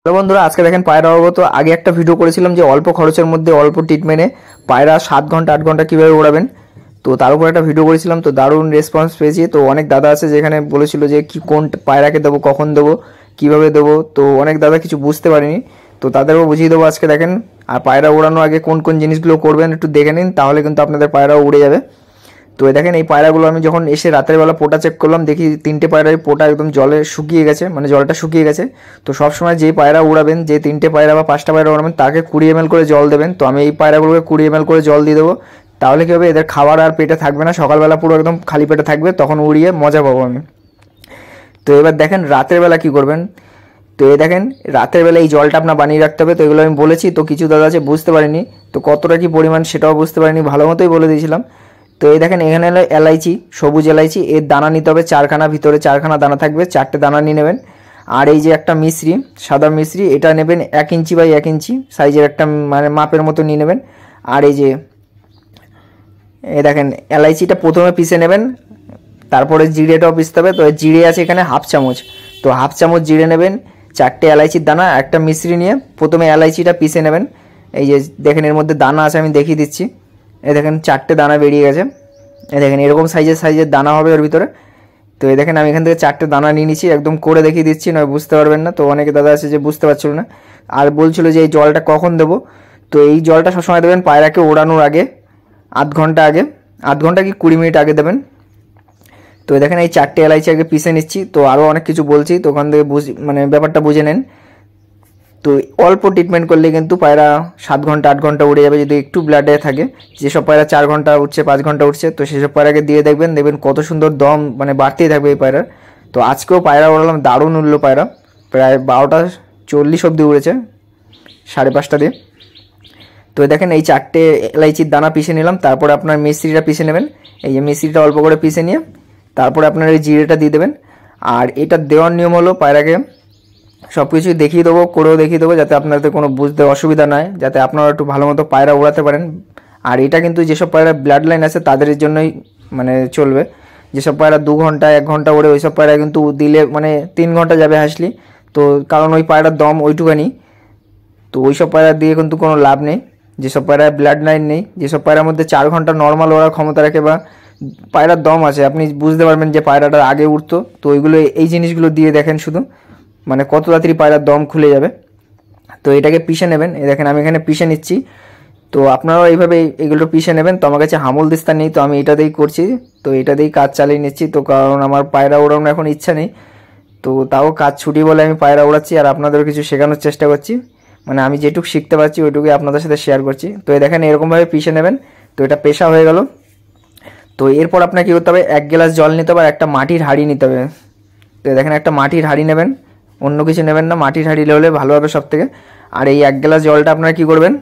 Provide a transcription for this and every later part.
তো বন্ধুরা আজকে দেখেন পায়রা উড়াবো। তো আগে একটা ভিডিও করেছিলাম যে অল্প খরচের মধ্যে অল্প ট্রিটমেন্টে পায়রা 7 ঘন্টা 8 ঘন্টা কীভাবে উড়াবেন। তো তার উপর একটা ভিডিও করেছিলাম, তো দারুণ রেসপন্স পেয়েছি। তো অনেক দাদা আছে যেখানে বলেছিল যে কি কোন পায়রাকে দেবো, কখন দেবো, কীভাবে দেবো। তো অনেক দাদা কিছু বুঝতে পারেনি, তো তাদেরও বুঝিয়ে দেবো আজকে। দেখেন আর পায়রা ওড়ানোর আগে কোন কোন জিনিসগুলো করবেন একটু দেখে নিন, তাহলে কিন্তু আপনাদের পায়রাও উড়ে যাবে। তো দেখেন এই পায়রাগুলো আমি যখন এসে রাতের বেলা পোটা চেক করলাম, দেখি 3টে পায়রার পোটা একদম জলে শুকিয়ে গেছে, মানে জলটা শুকিয়ে গেছে। তো সবসময় যেই পায়রা উড়াবেন, যে 3টে পায়রা বা 5টা পায়রা উড়াবেন, তাকে 20 ml করে জল দেবেন। তো আমি এই পায়রাগুলোকে 20 ml করে জল দিয়ে দেবো। তাহলে কী হবে, এদের খাবার আর পেটে থাকবে না, সকালবেলা পুরো একদম খালি পেটে থাকবে, তখন উড়িয়ে মজা পাবো আমি। তো এবার দেখেন রাতের বেলা কী করবেন। তো এই দেখেন রাতের বেলা এই জলটা আপনার বানিয়ে রাখতে হবে। তো এগুলো আমি বলেছি, তো কিছু দাদা আছে বুঝতে পারিনি, তো কতটা কি পরিমাণ সেটাও বুঝতে পারিনি, ভালো মতোই বলে দিয়েছিলাম। তো এই দেখেন এখানে হলো এলাইচি, সবুজ এলাইচি, এর দানা নিতে হবে 4খানা, ভিতরে 4খানা দানা থাকবে, 4টে দানা নিয়ে নেবেন। আর এই যে একটা মিশ্রি, সাদা মিশ্রি, এটা নেবেন 1 ইঞ্চি বাই 1 ইঞ্চি সাইজের একটা, মানে মাপের মতো নিয়ে নেবেন। আর এই যে এই দেখেন এলাইচিটা প্রথমে পিষে নেবেন, তারপরে জিরেটাও পিষতে হবে। তো জিরে আছে এখানে 1/2 চামচ, তো 1/2 চামচ জিরে নেবেন, 4টে এলাইচির দানা, একটা মিশ্রি নিয়ে প্রথমে এলাইচিটা পিষে নেবেন। এই যে দেখেন এর মধ্যে দানা আছে, আমি দেখিয়ে দিচ্ছি। এই দেখেন 4টে দানা বেরিয়ে গেছে। এই দেখেন এরকম সাইজের দানা হবে ওর ভিতরে। তো এই দেখেন আমি এখান থেকে 4টে দানা নিয়ে নিচ্ছি, একদম করে দেখিয়ে দিচ্ছি, নয় বুঝতে পারবেন না। তো অনেকে দাদা আছে যে বুঝতে পারছিল না আর বলছিল যে এই জলটা কখন দেবো। তো এই জলটা সবসময় দেবেন পায়রাকে ওড়ানোর আগে, 8 ঘন্টা আগে, 8 ঘন্টা কি 20 মিনিট আগে দেবেন। তো দেখেন এই 4টে এলাইচি আগে পিষে নিচ্ছি। তো আরও অনেক কিছু বলছি, তো ওখান থেকে মানে ব্যাপারটা বুঝে নেন। তো অল্প ট্রিটমেন্ট করলে কিন্তু পায়রা 7 ঘন্টা 8 ঘন্টা উড়ে যাবে, যদি একটু ব্লাডে থাকে। যেসব পায়রা 4 ঘন্টা উঠছে, 5 ঘন্টা উঠছে, তো সেসব পায়রাকে দিয়ে দেখবেন কত সুন্দর দম মানে বাড়তেই থাকবে এই পায়রার। তো আজকেও পায়রা উড়ালাম, দারুণ উঠলো পায়রা, প্রায় 12টা 40 অবধি উড়েছে 5:30 দিয়ে। তো দেখেন এই 4টে এলাইচির দানা পিষে নিলাম, তারপরে আপনার মিশ্রিটা পিষে নেবেন। এই যে মিশ্রিটা অল্প করে পিষে নিয়ে তারপরে আপনার এই জিরেটা দিয়ে দেবেন। আর এটা দেওয়ার নিয়ম হলো পায়রাকে সব কিছুই দেখিয়ে দেবো, করেও দেখিয়ে দেবো, যাতে আপনাদের কোনো বুঝতে অসুবিধা নয়, যাতে আপনারা একটু ভালো মতো পায়রা উড়াতে পারেন। আর এটা কিন্তু যেসব পায়রা ব্লাড লাইন আছে তাদের জন্যই মানে চলবে। যেসব পায়রা 2 ঘন্টা 1 ঘন্টা ওড়ে, ওইসব পায়রা কিন্তু দিলে মানে 3 ঘন্টা যাবে হাসলি। তো কারণ ওই পায়রার দম ওইটুকানি, তো ওইসব পায়রা দিয়ে কিন্তু কোনো লাভ নেই। যেসব পায়রায় ব্লাড লাইন নেই, যেসব পায়রার মধ্যে 4 ঘন্টা নর্মাল ওড়ার ক্ষমতা রাখে বা পায়রার দম আছে, আপনি বুঝতে পারবেন যে পায়রাটা আগে উঠতো। তো ওইগুলো এই জিনিসগুলো দিয়ে দেখেন শুধু, মানে কত তাড়াতাড়ি পায়রার দম খুলে যাবে। তো এটাকে পিষে নেবেন, এই দেখেন আমি এখানে পিষে নিচ্ছি। তো আপনারাও এইভাবে এগুলো পিষে নেবেন। তো আমার কাছে হামল দিস্তা নেই, তো আমি এটা দিয়েই করছি, তো এটা দিয়েই কাজ চালিয়ে নিচ্ছি। তো কারণ আমার পায়রা ওড়ানোর এখন ইচ্ছা নেই, তো তাও কাজ ছুটি বলে আমি পায়রা ওড়াচ্ছি আর আপনাদেরও কিছু শেখানোর চেষ্টা করছি। মানে আমি যেটুকু শিখতে পারছি ওইটুকুই আপনাদের সাথে শেয়ার করছি। তো এই দেখেন এরকমভাবে পিষে নেবেন। তো এটা পেশা হয়ে গেল। তো এরপর আপনার কী করতে হবে, 1 গ্লাস জল নিতে হবে আর একটা মাটির হাঁড়ি নিতে হবে। তো দেখেন একটা মাটির হাঁড়ি নেবেন, অন্য কিছু নেবেন না, মাটির হাঁড়ি হলে ভালো হবে সব থেকে। আর এই 1 গ্লাস জলটা আপনারা কী করবেন,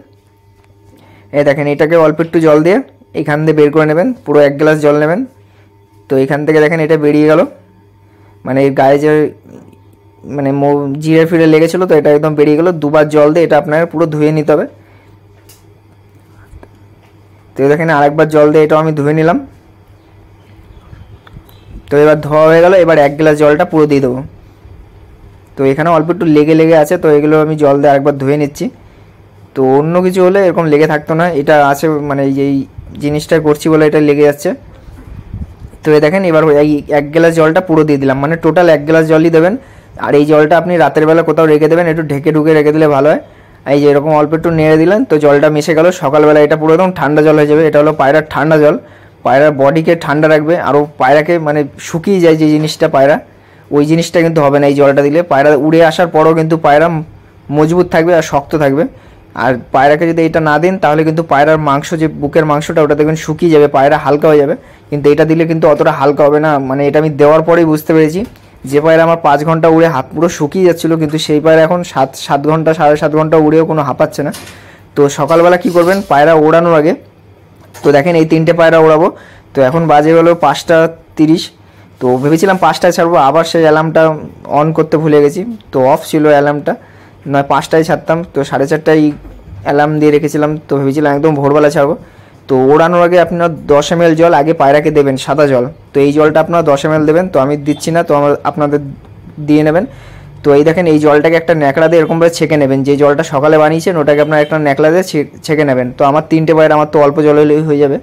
এই দেখেন এটাকে অল্প একটু জল দিয়ে এখান দিয়ে বের করে নেবেন, পুরো 1 গ্লাস জল নেবেন। তো এখান থেকে দেখেন এটা বেরিয়ে গেল, মানে এর গায়ে যে মানে জিরে ফিরে লেগেছিলো, তো এটা একদম বেরিয়ে গেলো। 2বার জল দিয়ে এটা আপনার পুরো ধুয়ে নিতে হবে। তো দেখেন আরেকবার জল দিয়ে এটাও আমি ধুয়ে নিলাম। তো এবার ধোয়া হয়ে গেল, এবার 1 গ্লাস জলটা পুরো দিয়ে দেবো। তো এখানে অল্প একটু লেগে আছে, তো এগুলো আমি জল দিয়ে আরেকবার ধুয়ে নিচ্ছি। তো অন্য কিছু হলে এরকম লেগে থাকতো না, এটা আছে মানে এই জিনিসটা করছি বলে এটা লেগে যাচ্ছে। তো এই দেখেন এবার এই 1 গ্লাস জলটা পুরো দিয়ে দিলাম, মানে টোটাল 1 গ্লাস জলই দেবেন। আর এই জলটা আপনি রাতের বেলা কোথাও রেখে দেবেন, একটু ঢুকে রেখে দিলে ভালো হয়। এই যে এরকম অল্প একটু নেড়ে দিলেন, তো জলটা মিশে গেল। সকালবেলা এটা পুরো একদম ঠান্ডা জল হয়ে যাবে। এটা হলো পায়রার ঠান্ডা জল, পায়রার বডিকে ঠান্ডা রাখবে। আরও পায়রাকে মানে শুকিয়ে যায় যে জিনিসটা পায়রা, ওই জিনিসটা কিন্তু হবে না এই জলটা দিলে। পায়রা উড়ে আসার পরও কিন্তু পায়রা মজবুত থাকবে আর শক্ত থাকবে। আর পায়রাকে যদি এটা না দিন, তাহলে কিন্তু পায়রার মাংস, যে বুকের মাংসটা, ওটা দেখবেন শুকিয়ে যাবে, পায়রা হালকা হয়ে যাবে। কিন্তু এটা দিলে কিন্তু অতটা হালকা হবে না। মানে এটা আমি দেওয়ার পরেই বুঝতে পেরেছি, যে পায়রা আমার 5 ঘন্টা উড়ে হাত পুরো শুকিয়ে যাচ্ছিলো, কিন্তু সেই পায়রা এখন 7 ঘন্টা 7.5 ঘন্টা উড়েও কোনো হাঁপাচ্ছে না। তো সকালবেলা কি করবেন, পায়রা ওড়ানোর আগে, তো দেখেন এই 3টে পায়রা ওড়াবো। তো এখন বাজে হলো 5:30। তো ভেবেছিলাম 5টায় ছাড়বো, আবার সেই অ্যালার্মটা অন করতে ভুলে গেছি। তো অফ ছিল অ্যালার্মটা, নয় 5টায় ছাড়তাম, তো 4:30টায় অ্যালার্ম দিয়ে রেখেছিলাম। তো ভেবেছিলাম একদম ভোরবেলা ছাড়বো। তো ওড়ানোর আগে আপনার 10 ml জল আগে পায়রাকে দেবেন, সাদা জল। তো এই জলটা আপনারা 10 ml দেবেন, তো আমি দিচ্ছি না, তো আপনাদের দিয়ে নেবেন। তো এই দেখেন এই জলটাকে একটা ন্যাকড়া দিয়ে এরকমভাবে ছেঁকে নেবেন, যে জলটা সকালে বানিয়েছেন ওটাকে আপনার একটা ন্যাকড়া দিয়ে ছেঁকে নেবেন। তো আমার 3টে পায়রা, আমার তো অল্প জল হলেই হয়ে যাবে,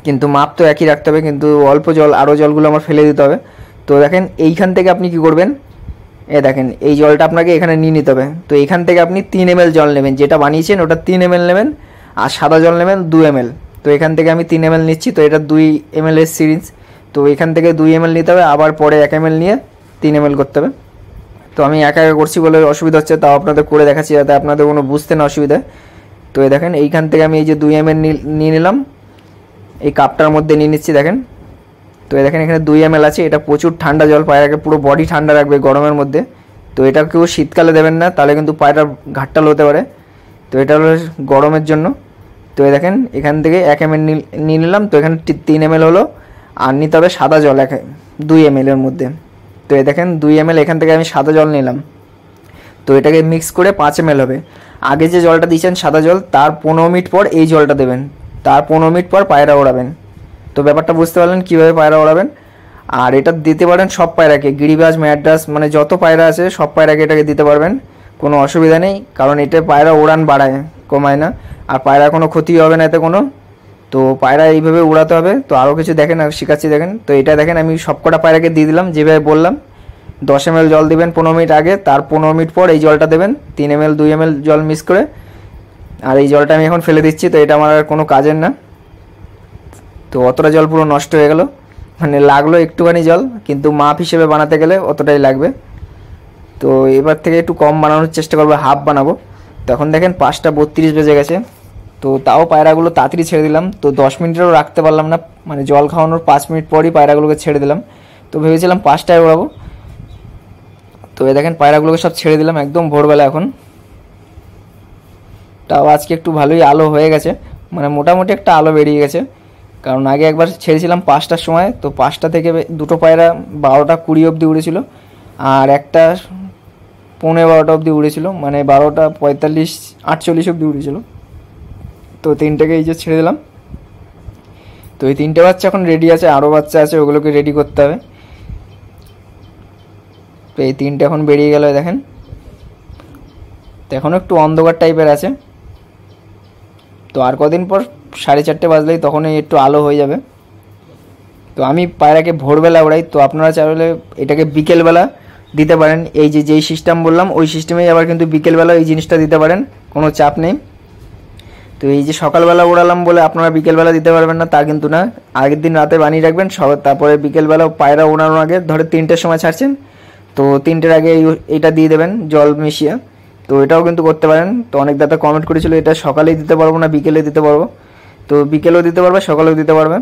কিন্তু মাপ তো একই রাখতে হবে, কিন্তু অল্প জল, আরও জলগুলো আমার ফেলে দিতে হবে। তো দেখেন এইখান থেকে আপনি কি করবেন, দেখেন এই জলটা আপনাকে এখানে নিয়ে নিতে হবে। তো এখান থেকে আপনি 3 ml জল নেবেন, যেটা বানিয়েছেন ওটা 3 ml নেবেন, আর সাদা জল নেবেন 2 ml। তো এখান থেকে আমি 3 ml নিচ্ছি, তো এটা 2 ml এর সিরিজ। তো এখান থেকে 2 ml নিতে হবে, আবার পরে 1 ml নিয়ে 3 ml করতে হবে। তো আমি একা একা করছি বলে অসুবিধা হচ্ছে, তাও আপনাদের করে দেখাচ্ছি যাতে আপনাদের কোনো বুঝতে না অসুবিধা। তো এই দেখেন এইখান থেকে আমি এই যে 2 ml নিয়ে নিলাম, এই কাপটার মধ্যে নিয়ে নিচ্ছি দেখেন। তো এই দেখেন এখানে 2 ml আছে, এটা প্রচুর ঠান্ডা জল, পায়রাকে পুরো বডি ঠান্ডা রাখবে গরমের মধ্যে। তো এটা কেউ শীতকালে দেবেন না, তাহলে কিন্তু পায়রার ঘাটটাল হতে পারে। তো এটা হলো গরমের জন্য। তো এই দেখেন এখান থেকে 1 ml নিয়ে নিলাম, তো এখানে 3 ml হলো, আর নিতে হবে সাদা জল 2 ml এর মধ্যে। তো এই দেখেন 2 ml এখান থেকে আমি সাদা জল নিলাম। তো এটাকে মিক্স করে 5 ml হবে। আগে যে জলটা দিয়েছেন সাদা জল, তার 15 মিনিট পর এই জলটা দেবেন, তার 15 মিনিট পর পায়রা ওড়াবেন। তো ব্যাপারটা বুঝতে পারলেন কীভাবে পায়রা ওড়াবেন। আর এটা দিতে পারেন সব পায়রাকে, গিরিবাজ, ম্যাড্রাস, মানে যত পায়রা আছে সব পায়রাকে এটাকে দিতে পারবেন, কোনো অসুবিধা নেই। কারণ এটা পায়রা ওড়ান বাড়ায়, কমায় না, আর পায়রা কোনো ক্ষতি হবে না এতে কোনো। তো পায়রা এইভাবে উড়াতে হবে। তো আরও কিছু দেখেন, আর শেখাচ্ছি দেখেন। তো এটা দেখেন আমি সবকটা পায়রাকে দিয়ে দিলাম যেভাবে বললাম। 10 ml জল দেবেন 15 মিনিট আগে, তার 15 মিনিট পর এই জলটা দেবেন, 3 ml 2 ml জল মিক্স করে। আর এই জলটা আমি এখন ফেলে দিচ্ছি, তো এটা আমার আর কোনো কাজের না। তো অতটা জল পুরো নষ্ট হয়ে গেল, মানে লাগলো একটুখানি জল, কিন্তু মাপ হিসেবে বানাতে গেলে অতটাই লাগবে। তো এবার থেকে একটু কম বানানোর চেষ্টা করবো, হাফ বানাবো। তখন দেখেন 5টা 32 বেজে গেছে। তো তাও পায়রাগুলো তাড়াতাড়ি ছেড়ে দিলাম, তো 10 মিনিটেরও রাখতে পারলাম না, মানে জল খাওয়ানোর 5 মিনিট পরই পায়রাগুলোকে ছেড়ে দিলাম। তো ভেবেছিলাম 5টায় উড়াবো। তো এই দেখেন পায়রাগুলোকে সব ছেড়ে দিলাম একদম ভোরবেলা এখন। তাও আজকে একটু ভালোই আলো হয়ে গেছে, মানে মোটামুটি একটা আলো বেরিয়ে গেছে। কারণ আগে একবার ছেড়েছিলাম 5টার সময়, তো 5টা থেকে 2টো পায়রা 12টা 20 অবধি উড়েছিল, আর একটা 11:15 অবধি উড়েছিল, মানে 12টা 45 48 অবধি উড়েছিল। তো 3টাকে এই যে ছেড়ে দিলাম। তো এই 3টে বাচ্চা এখন রেডি আছে, আরও বাচ্চা আছে, ওগুলোকে রেডি করতে হবে। তো এই 3টে এখন বেরিয়ে গেল দেখেন। তো এখন একটু অন্ধকার টাইপের আছে, তো আর কদিন পর 4:30 বাজলেই তখনই একটু আলো হয়ে যাবে। তো আমি পায়রাকে ভোরবেলা উড়াই, তো আপনারা চাইলে এটাকে বিকেলবেলা দিতে পারেন। এই যে যেই সিস্টেম বললাম ওই সিস্টেমেই আবার কিন্তু বিকেলবেলা এই জিনিসটা দিতে পারেন, কোনো চাপ নেই। তো এই যে সকালবেলা উড়ালাম বলে আপনারা বিকেলবেলা দিতে পারবেন না তা কিন্তু না, আগের দিন রাতে বানিয়ে রাখবেন সব, তারপরে বিকেলবেলা পায়রা ওড়ানোর আগে ধরে 3টের সময় ছাড়ছেন, তো 3টের আগে এইটা দিয়ে দেবেন জল মিশিয়ে। তো এটাও কিন্তু করতে পারেন। তো অনেক দাদা কমেন্ট করেছিল এটা সকালেই দিতে পারবো না বিকেলে দিতে পারবো, তো বিকেলেও দিতে পারবে সকালেও দিতে পারবে।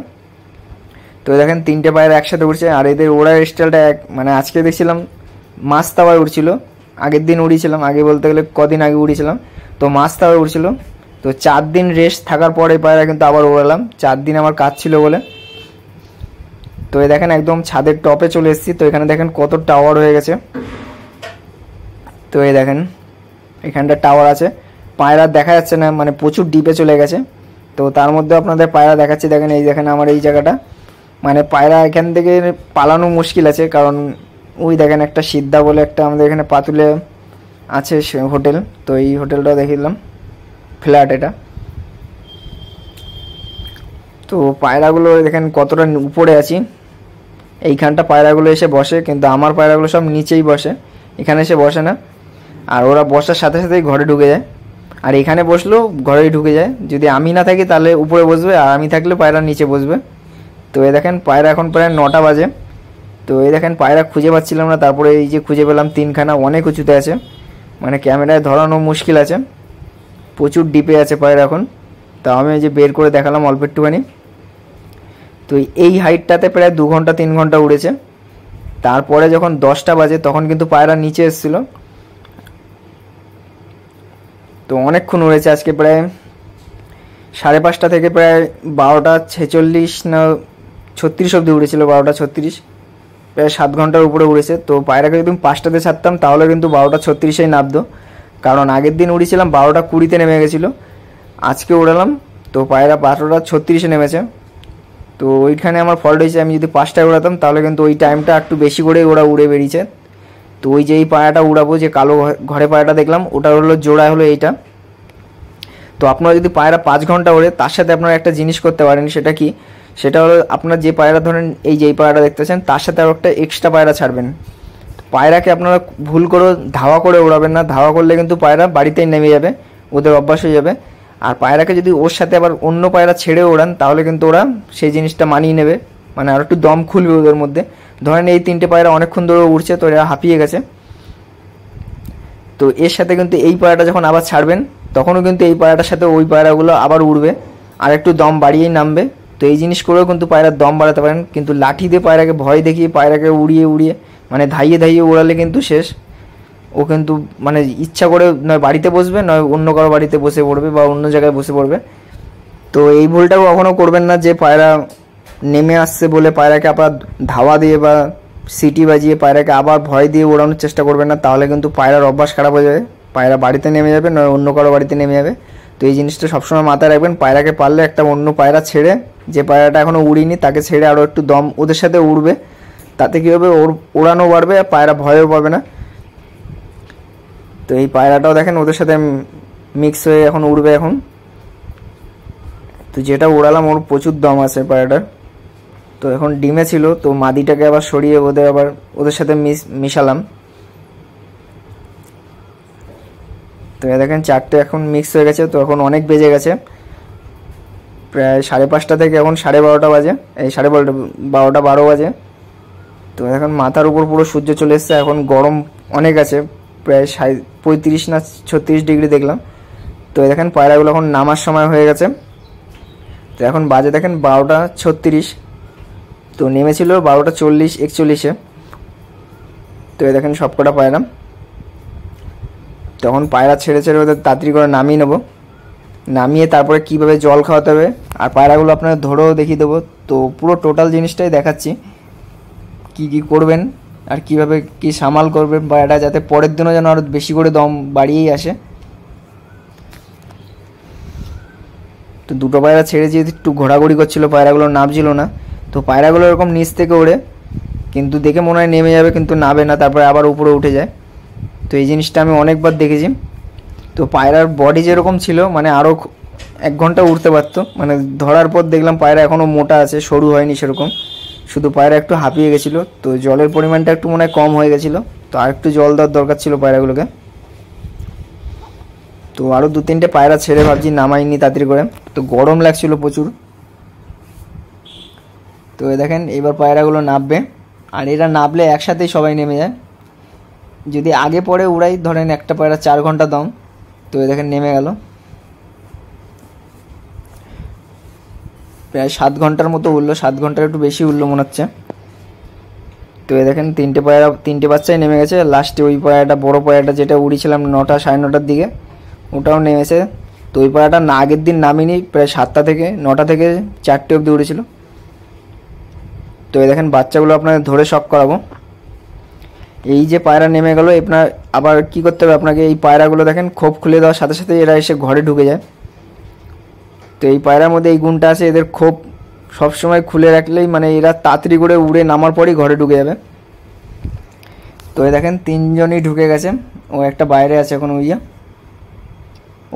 তো দেখেন 3টে পায়রা একসাথে উঠছে, আর এদের ওড়ার স্টাইলটা মানে আজকে দেখছিলাম মাছ তাওয়ায় উড়ছিল, আগের দিন উড়িয়েছিলাম, আগে বলতে গেলে কদিন আগে উড়িয়েছিলাম, তো মাছ তাওয়ায় উড়ছিল। তো 4 দিন রেস্ট থাকার পরে পায়রা কিন্তু আবার ওড়ালাম, 4 দিন আমার কাজ ছিল বলে। তো এই দেখেন একদম ছাদের টপে চলে এসেছি। তো এখানে দেখেন কত টাওয়ার হয়ে গেছে। তো এই দেখেন এখানটা টাওয়ার আছে, পায়রা দেখা যাচ্ছে না, মানে প্রচুর ডিপে চলে গেছে। তো তার মধ্যে আপনাদের পায়রা দেখাচ্ছি দেখেন, এই দেখেন আমার এই জায়গাটা, মানে পায়রা এখান থেকে পালানো মুশকিল আছে, কারণ ওই দেখেন একটা সিদ্ধা বলে একটা আমাদের এখানে পাতুলে আছে হোটেল, তো এই হোটেলটাও দেখিলাম, ফ্ল্যাট এটা। তো পায়রাগুলো দেখেন কতটা উপরে আছি, এইখানটা পায়রাগুলো এসে বসে, কিন্তু আমার পায়রাগুলো সব নিচেই বসে, এখানে এসে বসে না। আর ওরা বসার সাথে সাথেই ঘরে ঢুকে যায়, আর এখানে বসলেও ঘরেই ঢুকে যায়। যদি আমি না থাকি তাহলে উপরে বসবে, আর আমি থাকলে পায়রা নিচে বসবে। তো এই দেখেন পায়রা এখন প্রায় 9টা বাজে। তো এই দেখেন পায়রা খুঁজে পাচ্ছিলাম না, তারপরে এই যে খুঁজে পেলাম 3খানা, অনেক উঁচুতে আছে, মানে ক্যামেরায় ধরানো মুশকিল আছে, প্রচুর ডিপে আছে পায়রা এখন। তা আমি এই যে বের করে দেখালাম অল্প একটুখানি। তো এই হাইটটাতে প্রায় 2 ঘন্টা 3 ঘন্টা উড়েছে। তারপরে যখন 10টা বাজে তখন কিন্তু পায়রা নিচে এসেছিলো। তো অনেকক্ষণ উড়েছে আজকে, প্রায় 5:30 থেকে প্রায় 12টা 46 না 36 অবধি উড়েছিল, 12টা 36, প্রায় 7 ঘন্টার উপরে উড়েছে। তো পায়রাকে যদি 5টাতে ছাড়তাম তাহলে কিন্তু 12টা 36এই নামতো, কারণ আগের দিন উড়েছিলাম 12টা 20-তে নেমে গেছিলো, আজকে উড়ালাম তো পায়রা 12টা 36-এ নেমেছে। তো ওইখানে আমার ফল্ট হয়েছে, আমি যদি 5টায় উড়াতাম তাহলে কিন্তু ওই টাইমটা একটু বেশি করে ওরা উড়ে বেরিয়েছে। তো তো ওই যে এই পায়রাটা উড়াবো, যে কালো ঘরে পায়রাটা দেখলাম, ওটা হলো জোড়া হলো এইটা। তো আপনারা যদি পায়রা 5 ঘন্টা ওড়ে, তার সাথে আপনারা একটা জিনিস করতে পারেন, সেটা কি, সেটা হলো আপনার যে পায়রা ধরেন এই যে এই পায়রাটা দেখতেছেন, তার সাথে আরও একটা এক্সট্রা পায়রা ছাড়বেন। পায়রাকে আপনারা ভুল করে ধাওয়া করে উড়াবেন না, ধাওয়া করলে কিন্তু পায়রা বাড়িতেই নেমে যাবে, ওদের অভ্যাস হয়ে যাবে। আর পায়রাকে যদি ওর সাথে আবার অন্য পায়রা ছেড়ে ওড়ান, তাহলে কিন্তু ওরা সেই জিনিসটা মানিয়ে নেবে, মানে আর একটু দম খুলবে ওদের মধ্যে। ধরেন এই 3টে পায়রা অনেকক্ষণ ধরে উড়ছে, তো এরা হাঁপিয়ে গেছে, তো এর সাথে কিন্তু এই পায়রাটা যখন আবার ছাড়বেন, তখনও কিন্তু এই পায়রাটার সাথে ওই পায়রাগুলো আবার উড়বে, আর একটু দম বাড়িয়েই নামবে। তো এই জিনিস করেও কিন্তু পায়রার দম বাড়াতে পারেন। কিন্তু লাঠি দিয়ে পায়রাকে ভয় দেখিয়ে পায়রাকে উড়িয়ে উড়িয়ে মানে ধাইয়ে ধাইয়ে উড়ালে কিন্তু শেষ। ও কিন্তু মানে ইচ্ছা করে নয় বাড়িতে বসবে, নয় অন্য কারো বাড়িতে বসে পড়বে বা অন্য জায়গায় বসে পড়বে। তো এই ভুলটাও কখনও করবেন না যে পায়রা নেমে আসছে বলে পায়রাকে আবার ধাওয়া দিয়ে বা সিটি বাজিয়ে পায়রাকে আবার ভয় দিয়ে ওড়ানোর চেষ্টা করবেন না, তাহলে কিন্তু পায়রার অভ্যাস খারাপ হয়ে যাবে, পায়রা বাড়িতে নেমে যাবে, নয় অন্য কারো বাড়িতে নেমে যাবে। তো এই জিনিসটা সবসময় মাথায় রাখবেন। পায়রাকে পারলে একটা অন্য পায়রা ছেড়ে, যে পায়রাটা এখনও উড়িনি তাকে ছেড়ে আরও একটু দম ওদের সাথে উড়বে, তাতে কী হবে, ওর ওড়ানো বাড়বে আর পায়রা ভয়ও পাবে না। তো এই পায়রাটাও দেখেন ওদের সাথে মিক্স হয়ে এখন উড়বে এখন। তো যেটা উড়ালাম ওর প্রচুর দম আছে পায়রাটার। তো এখন ডিমে ছিল, তো মাদিটাকে আবার সরিয়ে আবার ওদের সাথে মিশালাম। তো দেখেন 4টে এখন মিক্স হয়ে গেছে। তো এখন অনেক বেজে গেছে, প্রায় 5:30 থেকে এখন 12:30 বাজে, এই 12:30 বাজে। তো এখন মাথার উপর পুরো সূর্য চলে এসছে, এখন গরম অনেক আছে, প্রায় 35 না 36 ডিগ্রি দেখলাম। তো দেখেন পায়রাগুলো এখন নামার সময় হয়ে গেছে। তো এখন বাজে দেখেন 12:36। তো নেমেছিল 12:40-41-এ। তো দেখেন সবকটা পায়রা। তখন পায়রা ছেড়ে ছেড়ে ওদের তাড়াতাড়ি করে নামিয়ে নেবো, নামিয়ে তারপরে কীভাবে জল খাওয়াতে হবে আর পায়রাগুলো আপনাদের ধরেও দেখিয়ে দেবো। তো পুরো টোটাল জিনিসটাই দেখাচ্ছি, কি কি করবেন আর কিভাবে কি সামাল করবেন পায়রাটা, যাতে পরের দিনও যেন আরও বেশি করে দম বাড়িয়েই আসে। তো দুটো পায়রা ছেড়ে যেহেতু একটু ঘোরাঘুরি করছিলো, পায়রাগুলো নামছিল না। তো পায়রাগুলো এরকম নিচ থেকে ওড়ে, কিন্তু দেখে মনে হয় নেমে যাবে, কিন্তু নামে না, তারপরে আবার উপরে উঠে যায়। তো এই জিনিসটা আমি অনেকবার দেখেছি। তো পায়রার বডি যেরকম ছিল, মানে আরও 1 ঘন্টা উঠতে পারতো, মানে ধরার পর দেখলাম পায়রা এখনও মোটা আছে, সরু হয়নি সেরকম, শুধু পায়রা একটু হাঁপিয়ে গেছিলো। তো জলের পরিমাণটা একটু মনে হয় কম হয়ে গেছিলো, তো আর একটু জল দেওয়ার দরকার ছিল পায়রাগুলোকে। তো আরও 2-3টে পায়রা ছেড়ে ভাবছি নামাইনি তাড়াতাড়ি করে, তো গরম লাগছিল প্রচুর। তো দেখেন এবার পায়রাগুলো নামবে, আর এরা নামলে একসাথেই সবাই নেমে যায়। যদি আগে পরে উড়াই, ধরেন একটা পায়রা 4 ঘন্টা দম, তো দেখেন নেমে গেল, প্রায় 7 ঘন্টার মতো উঠলো, 7 ঘন্টার একটু বেশি উঠলো মনে হচ্ছে। তো দেখেন 3টে বাচ্চাই নেমে গেছে। লাস্টে ওই পায়রাটা, বড় পায়রাটা যেটা উড়িয়েছিলাম 9টা 9:30-র দিকে, ওটাও নেমেছে। তো ওই পায়রাটা না আগের দিন নামিনি, প্রায় 7টা থেকে 9টা থেকে 4টে অবধি উড়েছিল। তো দেখেন বাচ্চাগুলো আপনাদের ধরে শক করাবো। এই যে পায়রা নেমে গেল, আপনার আবার কি করতে হবে আপনাকে, এই পায়রাগুলো দেখেন খোপ খুলে দেওয়ার সাথে সাথে এরা এসে ঘরে ঢুকে যায়। তো এই পায়রার মধ্যে এই গুণটা আছে, এদের খোপ সবসময় খুলে রাখলেই মানে এরা তাড়াতাড়ি করে উড়ে নামার পরই ঘরে ঢুকে যাবে। তো দেখেন 3জনই ঢুকে গেছে, ও একটা বাইরে আছে এখন, ওইয়া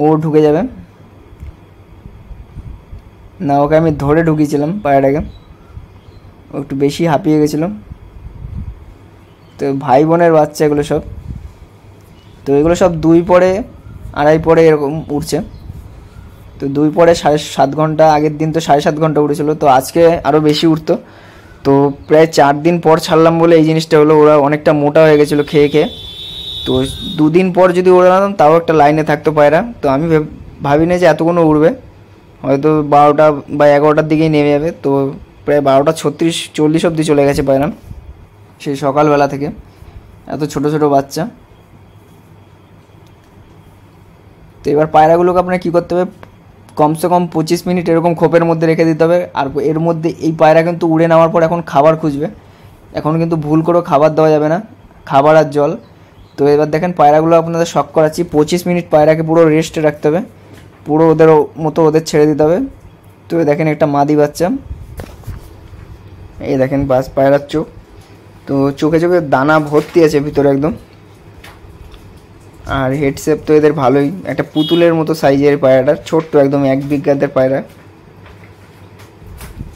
ও ঢুকে যাবে না, ওকে আমি ধরে ঢুকিয়েছিলাম পায়রাটাকে, ও একটু বেশি হাঁপিয়ে গেছিলো। তো ভাই বোনের বাচ্চা এগুলো সব। তো এগুলো সব 2 পরে 2.5 পরে এরকম উঠছে। তো 2 পরে 7.5 ঘন্টা, আগের দিন তো 7.5 ঘন্টা উঠেছিল, তো আজকে আরও বেশি উঠতো। তো প্রায় 4 দিন পর ছাড়লাম বলে এই জিনিসটা হলো, ওরা অনেকটা মোটা হয়ে গেছিলো খেয়ে খেয়ে। তো 2 দিন পর যদি ওড়ালাম তাও একটা লাইনে থাকতো পায়রা। তো আমি ভাবি না যে এতক্ষণ উড়বে, হয়তো 12টা বা 11টার দিকেই নেমে যাবে। তো প্রায় 12:36-40 অবধি চলে গেছে পায়রা, সেই সকালবেলা থেকে, এত ছোট ছোট বাচ্চা। তো এবার পায়রাগুলোকে আপনার কী করতে হবে, কমসে কম 25 মিনিট এরকম খোপের মধ্যে রেখে দিতে হবে। আর এর মধ্যে এই পায়রা কিন্তু উড়ে নেওয়ার পর এখন খাবার খুঁজবে, এখন কিন্তু ভুল করেও খাবার দেওয়া যাবে না, খাবার আর জল। তো এবার দেখেন পায়রাগুলো আপনাদের শক করাচ্ছি, 25 মিনিট পায়রাকে পুরো রেস্টে রাখতে হবে, পুরো ওদের মতো ওদের ছেড়ে দিতে হবে। তো দেখেন একটা মাদি বাচ্চা, এই দেখেন বাস পায়রার চোখ। তো চোখে চোখে দানা ভর্তি আছে ভিতরে একদম। আর হেড শেপ তো এদের ভালোই, একটা পুতুলের মতো সাইজের পায়রাটা, ছোট্ট একদম 1 বিঘাদের পায়রা।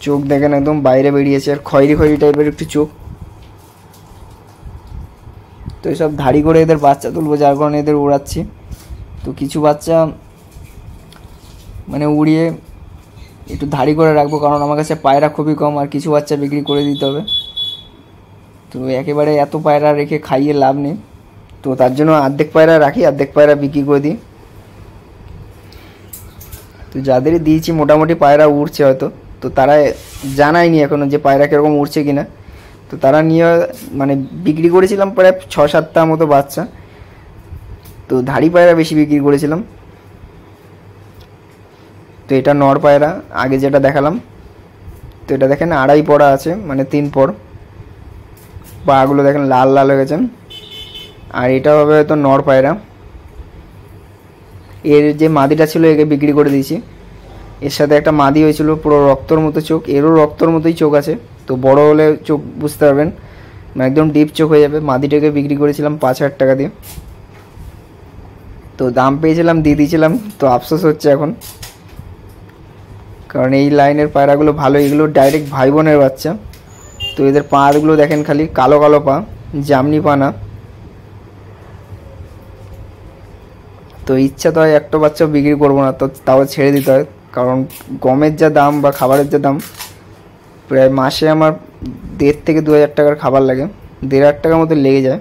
চোখ দেখেন একদম বাইরে বেরিয়েছে, আর খয়েরি খয়েরি টাইপের একটু চোখ। তো এসব ধাড়ি করে এদের বাচ্চা তুলবো, যার কারণে এদের উড়াচ্ছি। তো কিছু বাচ্চা মানে উড়িয়ে একটু ধাড়ি করে রাখবো, কারণ আমার কাছে পায়রা খুবই কম, আর কিছু বাচ্চা বিক্রি করে দিতে হবে। তো একেবারে এত পায়রা রেখে খাইয়ে লাভ নেই, তো তার জন্য অর্ধেক পায়রা রাখি, অর্ধেক পায়রা বিক্রি করে দিই। তো যাদেরই দিয়েছি মোটামুটি পায়রা উড়ছে হয়তো, তো তারা জানায়নি এখনও যে পায়রা কীরকম উড়ছে কিনা। তো তারা নিয়ে মানে বিক্রি করেছিলাম প্রায় 6-7টা মতো বাচ্চা। তো ধাড়ি পায়রা বেশি বিক্রি করেছিলাম। তো এটা নর পায়রা, আগে যেটা দেখালাম। তো এটা দেখেন 2.5 পড়া আছে, মানে 3 পড়। পাগুলো দেখেন লাল লাল হয়ে গেছে। আর এটা হবে হয়তো নর পায়রা। এর যে মাদিটা ছিল একে বিক্রি করে দিয়েছি। এর সাথে একটা মাদি হয়েছিল, পুরো রক্তর মতো চোখ, এরও রক্তর মতোই চোখ আছে। তো বড় হলে চোখ বুঝতে পারবেন, মানে একদম ডিপ চোখ হয়ে যাবে। মাদিটাকে বিক্রি করেছিলাম 5,000 টাকা দিয়ে। তো দাম পেয়েছিলাম, দিয়ে দিয়েছিলাম। তো আফসোস হচ্ছে এখন, কারণ এই লাইনের পায়রাগুলো ভালো, এগুলো ডাইরেক্ট ভাই বোনের বাচ্চা। তো এদের পাগুলো দেখেন খালি কালো কালো পা, জামনি পা না। তো ইচ্ছা তো হয় একটা বাচ্চাও বিক্রি করবো না, তো তাও ছেড়ে দিতে হয়, কারণ গমের যা দাম বা খাবারের যা দাম, প্রায় মাসে আমার 1,500 থেকে 2,000 টাকার খাবার লাগে, 1,500 টাকার মতো লেগে যায়।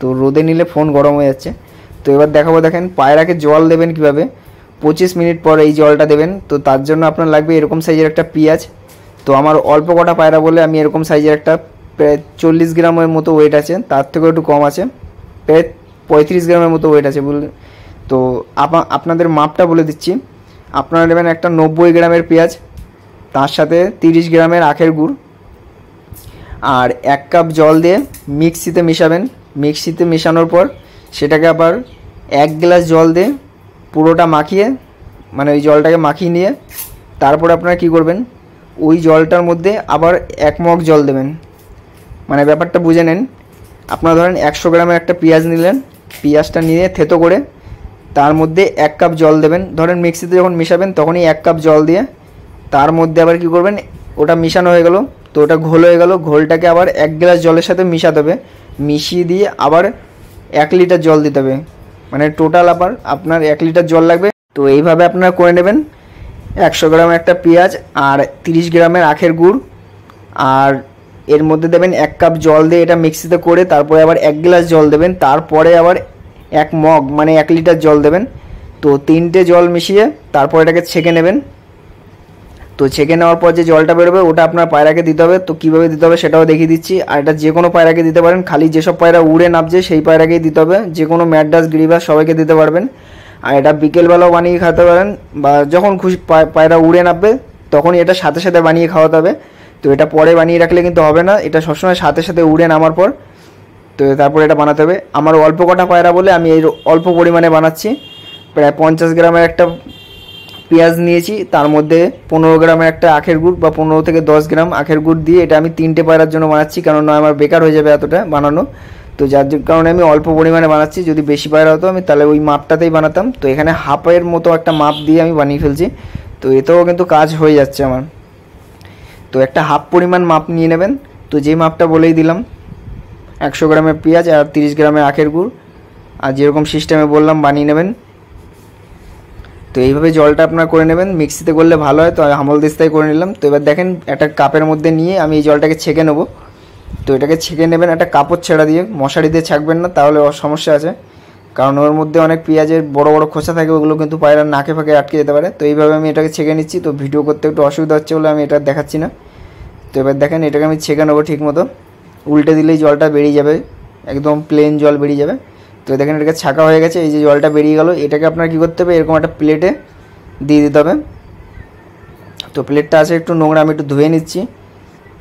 তো রোদে নিলে ফোন গরম হয়ে যাচ্ছে। তো এবার দেখাবো, দেখেন পায়রাকে জল দেবেন কিভাবে। 25 মিনিট পর এই জলটা দেবেন। তো তার জন্য আপনার লাগবে এরকম সাইজের একটা পেঁয়াজ। তো আমার অল্প কটা পায়রা বলে আমি এরকম সাইজের একটা, প্রায় 40 গ্রামের মতো ওয়েট আছে, তার থেকেও একটু কম আছে, প্রায় 35 গ্রামের মতো ওয়েট আছে বলে। তো আপনাদের মাপটা বলে দিচ্ছি। আপনারা নেবেন একটা 90 গ্রামের পেঁয়াজ, তার সাথে 30 গ্রামের আখের গুড়, আর 1 কাপ জল দিয়ে মিক্সিতে মেশাবেন। মিক্সিতে মেশানোর পর সেটাকে আবার 1 গ্লাস জল দিয়ে পুরোটা মাখিয়ে, মানে ওই জলটাকে মাখিয়ে নিয়ে তারপর আপনারা কী করবেন, ওই জলটার মধ্যে আবার 1 মগ জল দেবেন। মানে ব্যাপারটা বুঝে নেন। আপনারা ধরেন 100 গ্রামের একটা পেঁয়াজ নিলেন, পেঁয়াজটা নিয়ে থেতো করে তার মধ্যে 1 কাপ জল দেবেন। ধরেন মিক্সিতে যখন মেশাবেন তখনই 1 কাপ জল দিয়ে তার মধ্যে আবার কী করবেন, ওটা মিশানো হয়ে গেল, তো ওটা ঘোল হয়ে গেল, ঘোলটাকে আবার 1 গ্লাস জলের সাথে মিশাতে হবে। মিশিয়ে দিয়ে আবার 1 লিটার জল দিতে হবে, মানে টোটাল আবার আপনার 1 লিটার জল লাগবে। তো এইভাবে আপনারা করে নেবেন। 100 গ্রাম একটা পেঁয়াজ আর 30 গ্রামের আখের গুড়, আর এর মধ্যে দেবেন 1 কাপ জল দিয়ে এটা মিক্সিতে করে, তারপরে আবার 1 গ্লাস জল দেবেন, তারপরে আবার 1 মগ মানে 1 লিটার জল দেবেন। তো 3টে জল মিশিয়ে তারপর এটাকে ছেঁকে নেবেন। তো ছেঁকে নেওয়ার পর যে জলটা বেরোবে ওটা আপনার পায়রাকে দিতে হবে। তো কীভাবে দিতে হবে সেটাও দেখিয়ে দিচ্ছি। আর এটা যে কোনো পায়রাকে দিতে পারেন, খালি যেসব পায়রা উড়ে নামছে সেই পায়রাকেই দিতে হবে। যে কোনো ম্যাড্রাস গিরিবাস সবাইকে দিতে পারবেন। আর এটা বিকেলবেলাও বানিয়ে খাওয়াতে পারেন, বা যখন খুশি পায়রা উড়ে নামবে তখনই এটা সাথে সাথে বানিয়ে খাওয়াতে হবে। তো এটা পরে বানিয়ে রাখলে কিন্তু হবে না, এটা সবসময় সাথে সাথে উড়ে নামার পর তো তারপরে এটা বানাতে হবে। আমার অল্প কটা পায়রা বলে আমি এই অল্প পরিমাণে বানাচ্ছি। প্রায় 50 গ্রামের একটা পেঁয়াজ নিয়েছি, তার মধ্যে 15 গ্রামের একটা আখের গুড় বা 15 থেকে 10 গ্রাম আখের গুড় দিয়ে এটা আমি 3টে পায়রার জন্য বানাচ্ছি, কারণ নয় আমার বেকার হয়ে যাবে এতটা বানানো। তো যার কারণে আমি অল্প পরিমাণে বানাচ্ছি। যদি বেশি পায়রা হতো আমি তাহলে ওই মাপটাতেই বানাতাম। তো এখানে হাফের মতো একটা মাপ দিয়ে আমি বানিয়ে ফেলছি। তো এতেও কিন্তু কাজ হয়ে যাচ্ছে আমার। তো একটা হাফ পরিমাণ মাপ নিয়ে নেবেন। তো যে মাপটা বলেই দিলাম, 100 গ্রামের পেঁয়াজ আর 30 গ্রামের আখের গুড়, আর যেরকম সিস্টেমে বললাম বানিয়ে নেবেন। তো এইভাবে জলটা আপনারা করে নেবেন। মিক্সিতে করলে ভালো হয়, তো হামল দিস্তায় করে নিলাম। তো এবার দেখেন একটা কাপের মধ্যে নিয়ে আমি এই জলটাকে ছেঁকে নেবো। তো এটাকে ছেঁকে নেবেন একটা কাপড় ছেঁড়া দিয়ে, মশারি দিয়ে ছাঁকবেন না, তাহলে সমস্যা আছে, কারণ ওর মধ্যে অনেক পেঁয়াজের বড় বড় খোসা থাকে, ওগুলো কিন্তু পায়রার নাকে ফাঁকে আটকে যেতে পারে। তো এইভাবে আমি এটাকে ছেঁকে নিচ্ছি। তো ভিডিও করতে একটু অসুবিধা হচ্ছে বলে আমি এটা দেখাচ্ছি না। তো এবার দেখেন এটাকে আমি ছেঁকে নেবো ঠিক মতো, উল্টে দিলেই জলটা বেরিয়ে যাবে, একদম প্লেন জল বেরিয়ে যাবে। তো দেখেন এটাকে ছাঁকা হয়ে গেছে, এই যে জলটা বেরিয়ে গেল, এটাকে আপনার কী করতে হবে, এরকম একটা প্লেটে দিয়ে দিতে হবে। তো প্লেটটা আছে একটু নোংরা, আমি একটু ধুয়ে নিচ্ছি।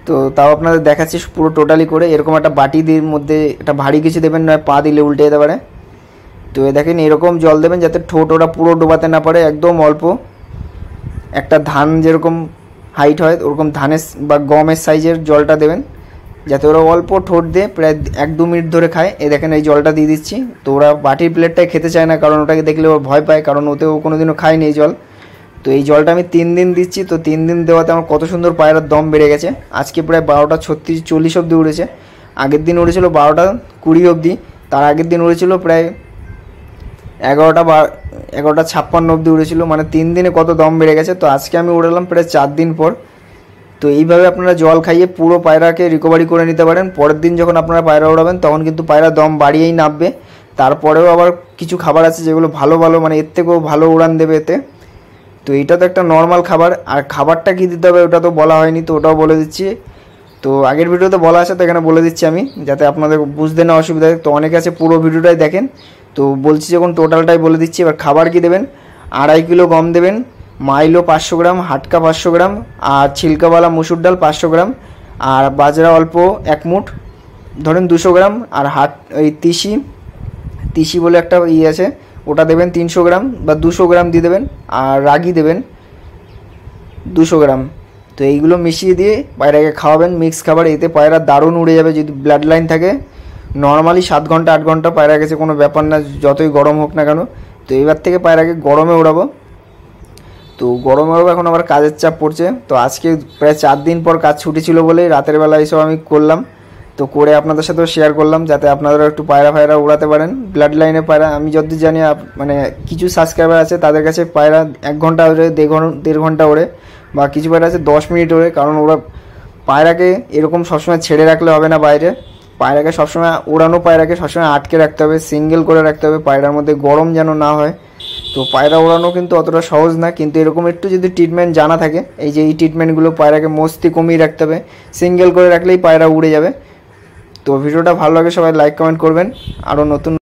তো তাও আপনাদের দেখাচ্ছি পুরো টোটালি করে। এরকম একটা বাটি দিয়ে মধ্যে একটা ভারী কিছু দেবেন, নয় পা দিলে উল্টে যেতে পারে। তো দেখেন এরকম জল দেবেন যাতে ঠোঁট ওরা পুরো ডোবাতে না পারে, একদম অল্প। একটা ধান যেরকম হাইট হয় ওরকম ধানের বা গমের সাইজের জলটা দেবেন। যাতে ওরা অল্প ঠোঁট দিয়ে প্রায় 1-2 মিনিট ধরে খায়। এই দেখেন এই জলটা দিয়ে দিচ্ছি। তো ওরা বাটির প্লেটটাই খেতে চায় না, কারণ ওটাকে দেখলে ও ভয় পায়, কারণ ওতেও কোনোদিনও খায়নি এই জল। তো এই জলটা আমি 3 দিন দিচ্ছি। তো 3 দিন দেওয়াতে আমার কত সুন্দর পায়রার দম বেড়ে গেছে। আজকে প্রায় 12:36-40 অবধি উড়েছে। আগের দিন উড়েছিল 12:20 অবধি, তার আগের দিন উড়েছিল প্রায় 11:56 অবধি উড়েছিল। মানে 3 দিনে কত দম বেড়ে গেছে। তো আজকে আমি উড়ালাম প্রায় 4 দিন পর। তো এইভাবে আপনারা জল খাইয়ে পুরো পায়রাকে রিকভারি করে নিতে পারেন। পরের দিন যখন আপনারা পায়রা উড়াবেন তখন কিন্তু পায়রা দম বাড়িয়েই নামবে। তারপরেও আবার কিছু খাবার আছে যেগুলো ভালো মানে এর থেকেও ভালো উড়ান দেবে এতে। তো এটা তো একটা নর্মাল খাবার, আর খাবারটা কী দিতে হবে ওটা তো বলা হয়নি, তো ওটাও বলে দিচ্ছি। তো আগের ভিডিওতে বলা আছে, তো এখানে বলে দিচ্ছি আমি, যাতে আপনাদের বুঝতে না অসুবিধা হয়। তো অনেকে আছে পুরো ভিডিওটাই দেখেন, তো বলছি যখন টোটালটাই বলে দিচ্ছি। এবার খাবার কি দেবেন, 2.5 কিলো গম দেবেন, মাইলো 500 গ্রাম, হাটকা 500 গ্রাম, আর ছিলকাওয়ালা মুসুর ডাল 500 গ্রাম, আর বাজরা অল্প 1 মুঠ ধরেন 200 গ্রাম, আর ওই তিসি বলে একটা আছে ওটা দেবেন 300 গ্রাম বা 200 গ্রাম দিয়ে দেবেন, আর রাগি দেবেন 200 গ্রাম। তো এইগুলো মিশিয়ে দিয়ে পায়রাকে খাওয়াবেন মিক্স খাবার। এতে পায়রা দারুণ উড়ে যাবে যদি ব্লাড লাইন থাকে। নর্মালি 7 ঘন্টা 8 ঘন্টা পায়রা গেছে কোনো ব্যাপার না, যতই গরম হোক না কেন। তো এবার থেকে পায়রাকে গরমে উড়াবো। তো গরমে উড়াবো, এখন আবার কাজের চাপ পড়ছে। তো আজকে প্রায় 4 দিন পর কাজ ছুটি ছিল বলে রাতের বেলা এইসব আমি করলাম। তো করে আপনাদের সাথেও শেয়ার করলাম, যাতে আপনারাও একটু পায়রা উড়াতে পারেন। ব্লাড লাইনে পায়রা আমি যতদূর জানি মানে কিছু সাবস্ক্রাইবার আছে তাদের কাছে পায়রা 1 ঘন্টা ওড়ে, 1.5 ঘন্টা ওড়ে, বা কিছু পায়রা আছে 10 মিনিট ওড়ে। কারণ ওরা পায়রাকে এরকম সবসময় ছেড়ে রাখলে হবে না বাইরে। পায়রাকে সবসময় উড়ানো পায়রাকে সবসময় আটকে রাখতে হবে, সিঙ্গেল করে রাখতে হবে, পায়রার মধ্যে গরম যেন না হয়। তো পায়রা ওড়ানো কিন্তু অতটা সহজ না, কিন্তু এরকম একটু যদি ট্রিটমেন্ট জানা থাকে, এই যে এই ট্রিটমেন্টগুলো, পায়রাকে মস্তি কমিয়ে রাখতে হবে, সিঙ্গেল করে রাখলেই পায়রা উড়ে যাবে। তো ভিডিওটা ভালো লাগে সবাই লাইক কমেন্ট করবেন। আরও নতুন